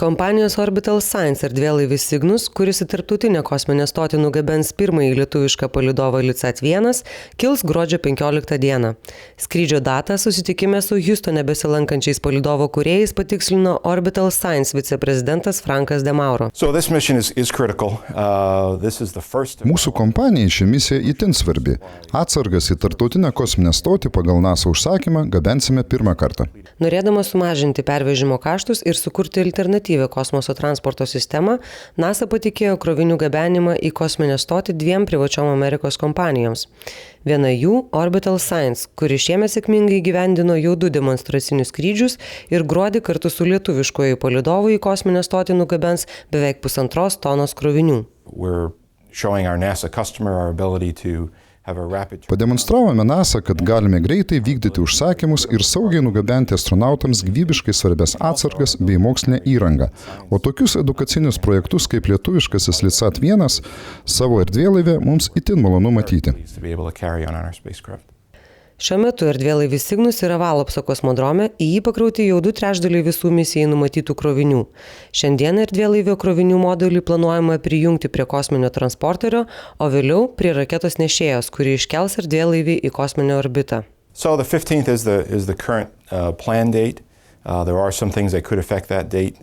Kompanijos Orbital Science erdvėlaivis Cygnus, kuris į tarptautinę kosminę stotį nugabens pirmąjį lietuvišką palydovą LiSat-1, kils gruodžio 15 dieną. Skrydžio datą susitikime su Hjustone besilankančiais palydovo kūrėjais patikslino Orbital Science viceprezidentas Frankas De Mauro. Mūsų kompanijai ši misija itin svarbi. Atsargas į tarptautinę kosminę stotį pagal NASA užsakymą gabensime pirmą kartą. Norėdamas sumažinti pervežimo kaštus ir sukurti alternatyvią kosmoso transporto sistemą, NASA patikėjo krovinių gabenimą į kosminę stotį dviem privačiom Amerikos kompanijoms. Viena jų – Orbital Science, kuri šiemet sėkmingai įgyvendino jau 2 demonstracinius skrydžius ir gruodį kartu su lietuviškuoju palydovu į kosminę stotį nugabens beveik 1,5 tonos krovinių. Pademonstravome NASA, kad galime greitai vykdyti užsakymus ir saugiai nugabenti astronautams gyvybiškai svarbias atsargas bei mokslinę įrangą. O tokius edukacinius projektus kaip lietuviškasis LiSat-1 savo erdvėlaive mums itin malonu matyti. Šiuo metu erdvėlaivis Cygnus yra Valopso kosmodrome, į jį pakrauti jau 2/3 visų misijai numatytų krovinių. Šiandien erdvėlaivio krovinių modulį planuojama prijungti prie kosminio transporterio, o vėliau prie raketos nešėjos, kuri iškels erdvėlaivį į kosminę orbitą. So the 15th is the current plan date. There are some things that could affect that date.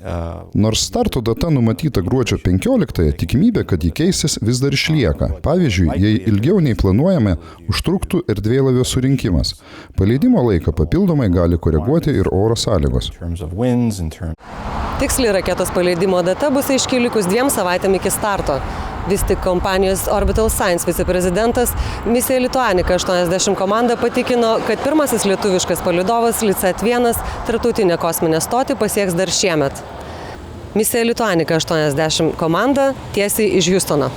Nors starto data numatyta gruodžio 15-ąją, tikimybė, kad ji keisis, vis dar išlieka. Pavyzdžiui, jei ilgiau nei planuojame, užtruktų erdvėlaivio surinkimas. Paleidimo laiką papildomai gali koreguoti ir oro sąlygos. Tiksli raketos paleidimo data bus aiški likus 2 savaitėm iki starto. Vis tik kompanijos Orbital Science viceprezidentas misija Lituanika 80 komanda patikino, kad pirmasis lietuviškas palydovas LiSat-1 tarptautinę kosminę stotį pasieks dar šiemet. Misija Lituanika 80 komanda tiesiai iš Hjustono.